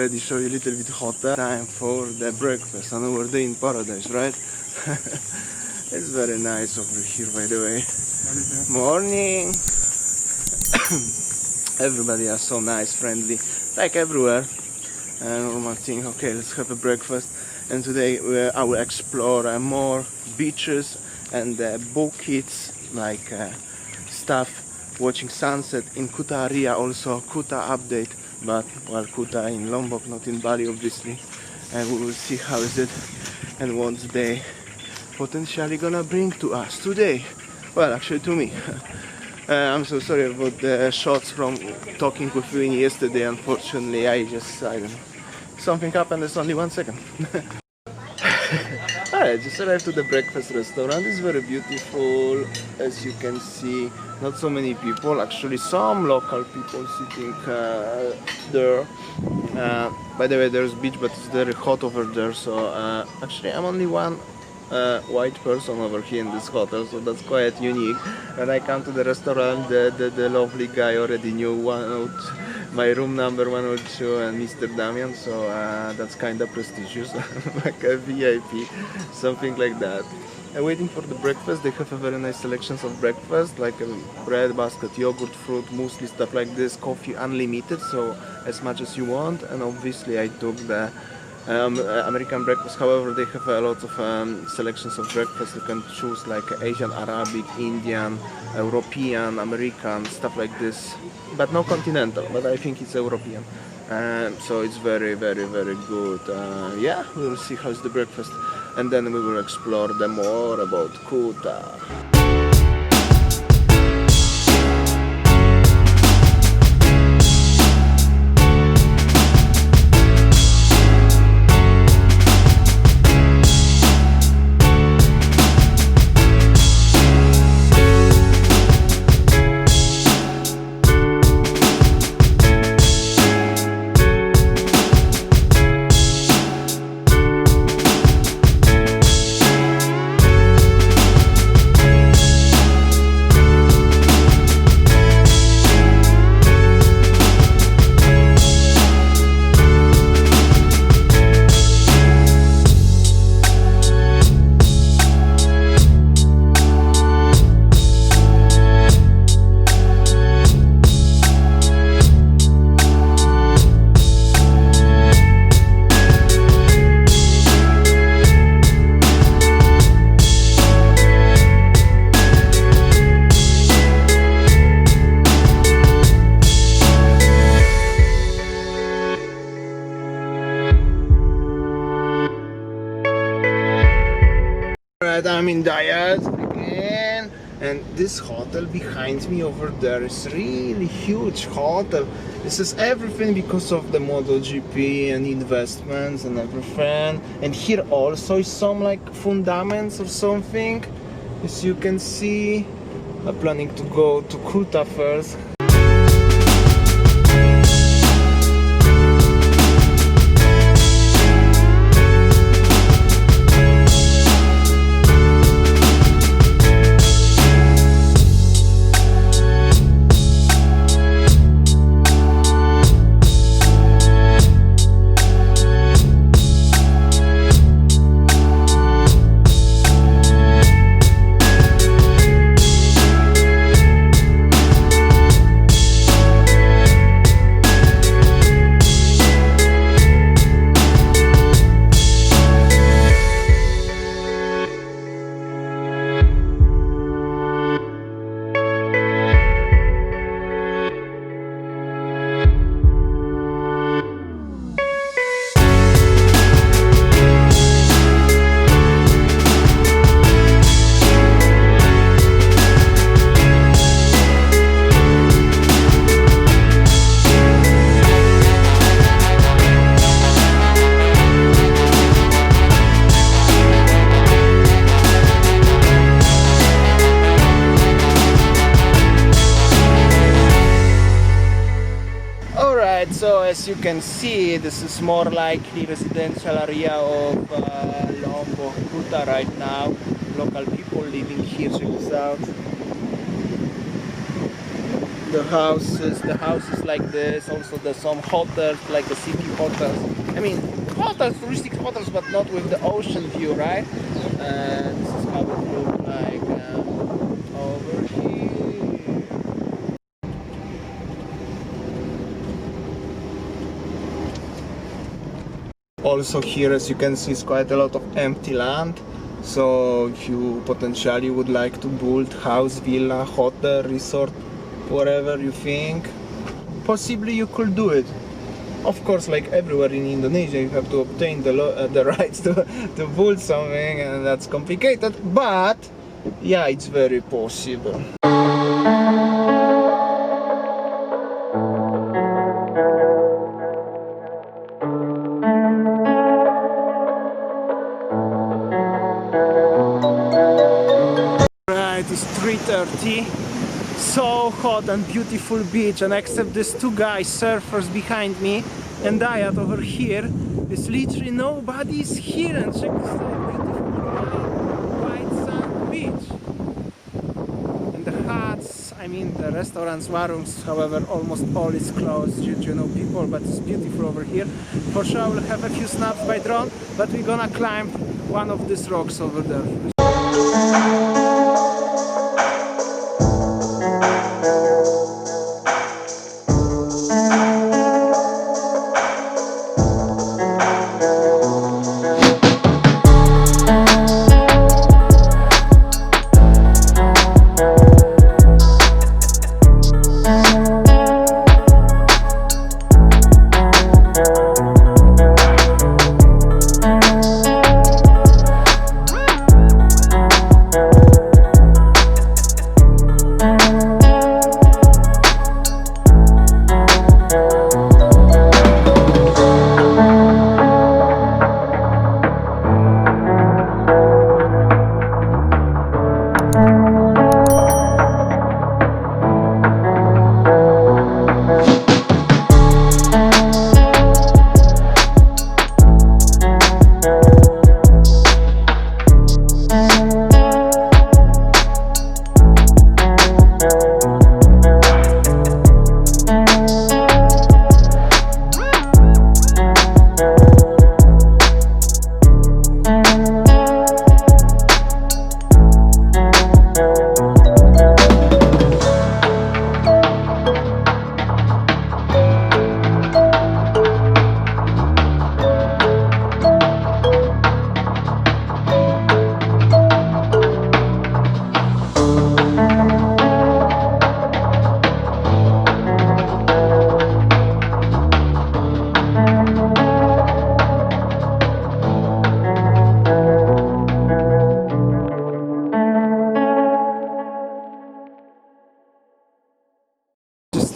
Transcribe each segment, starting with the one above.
already show you a little bit hotel. Time for the breakfast. Another day in paradise, right? It's very nice over here, by the way. Morning. Everybody are so nice, friendly, like everywhere. Normal thing. Okay, let's have a breakfast. And today I will explore more beaches and bukits, like stuff. Watching sunset in Kuta area, also Kuta update, but well, Kuta in Lombok, not in Bali, obviously. And we will see how is it and what they potentially gonna bring to us today. Well, actually to me. I'm so sorry about the shots from talking with you yesterday. Unfortunately, I don't know, something happened. It's only 1 second. I just arrived to the breakfast restaurant. It's very beautiful, as you can see. Not so many people, actually some local people sitting there. By the way, there's beach, but it's very hot over there, so actually I'm only one white person over here in this hotel, so that's quite unique. When I come to the restaurant, the lovely guy already knew my room number 102 and Mr. Damian, so that's kind of prestigious, like a VIP, something like that. Waiting for the breakfast. They have a very nice selections of breakfast, like bread basket, yogurt, fruit, muesli, stuff like this. Coffee unlimited, so as much as you want. And obviously I took the American breakfast. However, they have a lot of selections of breakfast. You can choose like Asian, Arabic, Indian, European, American, stuff like this, but no continental, but I think it's European. So it's very, very, very good. Yeah, we will see how's the breakfast, and then we will explore more about Kuta. I'm in Dayat again, and this hotel behind me over there is really huge hotel. This is everything because of the MotoGP and investments and everything. And here also is some like fundaments or something. As you can see, I'm planning to go to Kuta first. So as you can see, this is more likely residential area of Lombok, Kuta right now. Local people living here, check this out. the houses like this. Also there's some hotels like the city hotels. I mean hotels, touristic hotels, but not with the ocean view, right? This is how it looks like over here. Also here, as you can see, is quite a lot of empty land. So if you potentially would like to build house, villa, hotel, resort, whatever you think, possibly you could do it. Of course, like everywhere in Indonesia, you have to obtain the rights to build something, and that's complicated, but yeah, it's very possible. Right, it's 3:30. So hot and beautiful beach, and except these two guys, surfers behind me, and Dayat over here, is literally nobody is here. And check this beautiful white sand beach. And the huts, I mean the restaurants, warungs, however, almost all is closed due to no people, but it's beautiful over here. For sure I will have a few snaps by drone, but we're gonna climb one of these rocks over there.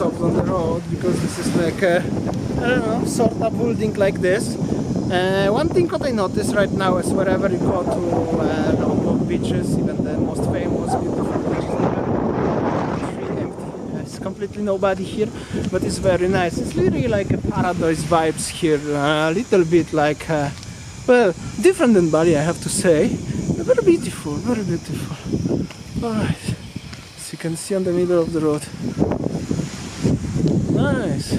Stopped on the road because this is like a, I don't know, sort of building like this. One thing that I noticed right now is wherever you go to local beaches, even the most famous, beautiful beaches, empty. There's completely nobody here, but it's very nice. It's literally like a paradise vibes here, a little bit like, well, different than Bali, I have to say. Very beautiful, very beautiful. Alright, as you can see on the middle of the road. Nice.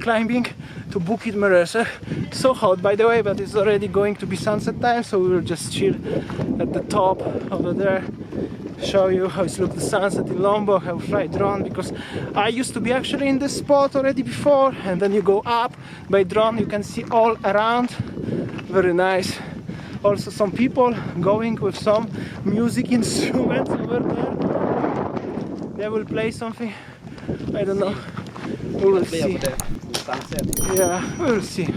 climbing to Bukit Meresa. So hot, by the way, but it's already going to be sunset time, so we will just chill at the top over there, show you how it looks the sunset in Lombok. I will fly drone because I used to be actually in this spot already before, and then you go up by drone, you can see all around. Very nice. Also some people going with some music instruments over there. They will play something, I don't know. We will see. Yeah, we will see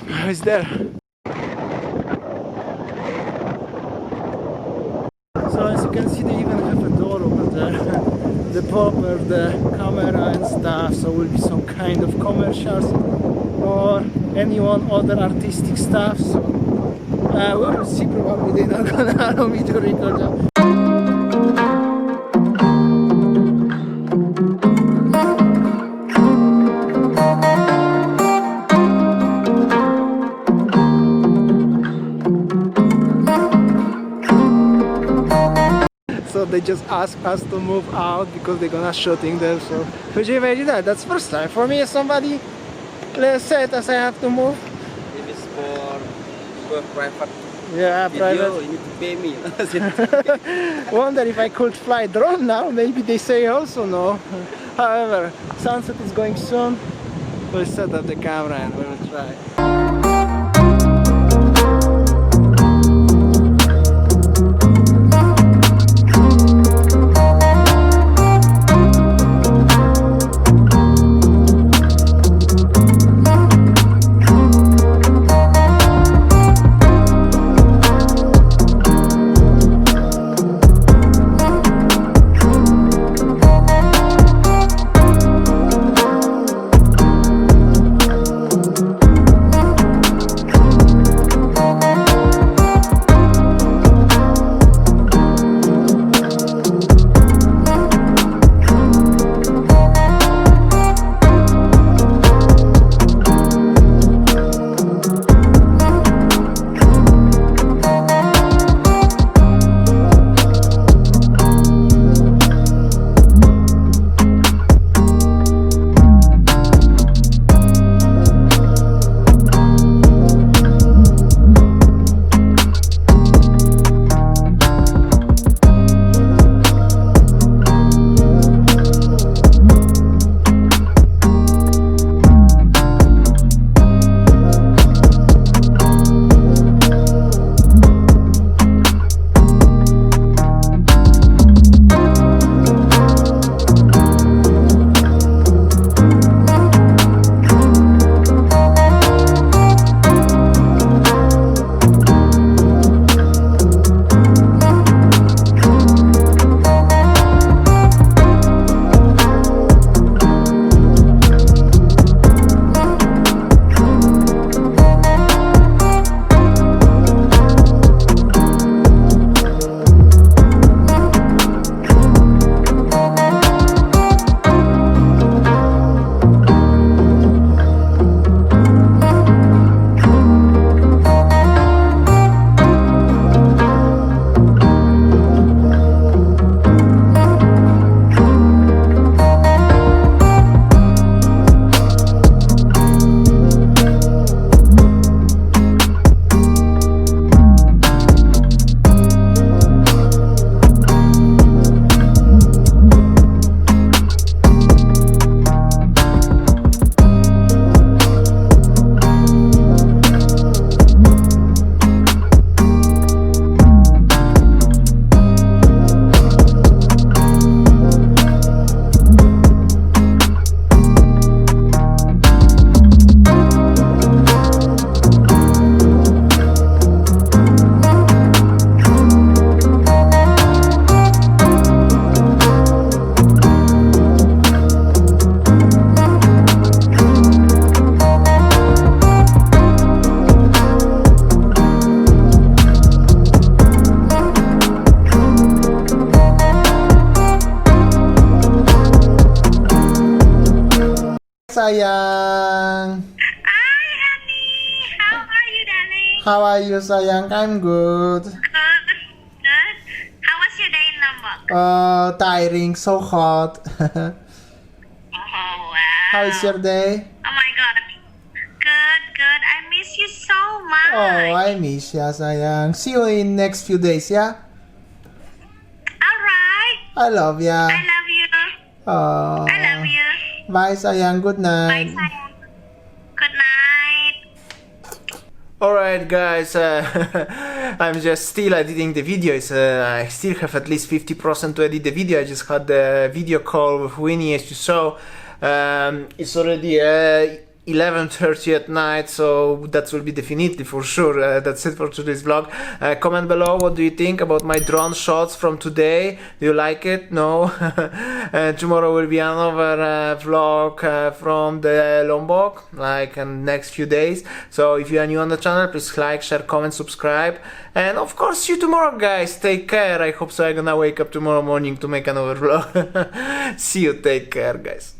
how it's there. So as you can see, they even have a door over there. The popper, the camera and stuff, so will be some kind of commercials or anyone other artistic stuff. So we will see, probably they're not gonna allow me to record. So they just asked us to move out because they're gonna shooting there. So which you imagine that? That's first time for me. Somebody said as I have to move. If it's for private Yeah, video, private. you need to pay me. Wonder if I could fly drone now. Maybe they say also no. However, sunset is going soon. We'll set up the camera and we will try. sayang? Hi, honey. How are you, darling? How are you, sayang? I'm good. Good. Good. How was your day in Lombok? Tiring, so hot. Oh, wow. How is your day? Oh my god. Good, good. I miss you so much. Oh, I miss ya, sayang. See you in next few days, yeah? Alright. I love ya. I love you. Oh. I love you. Bye, sayang. Good Bye, night. sayang. Good night. Alright guys, I'm just still editing the video. I still have at least 50% to edit the video. I just had the video call with Winnie, as you saw. It's already 11:30 at night, so that will be definitely for sure. That's it for today's vlog. Comment below, what do you think about my drone shots from today? Do you like it? No? Tomorrow will be another vlog from the Lombok, like in the next few days. So if you are new on the channel, please like, share, comment, subscribe. And of course, see you tomorrow, guys. Take care. I hope so I'm gonna wake up tomorrow morning to make another vlog. See you. Take care, guys.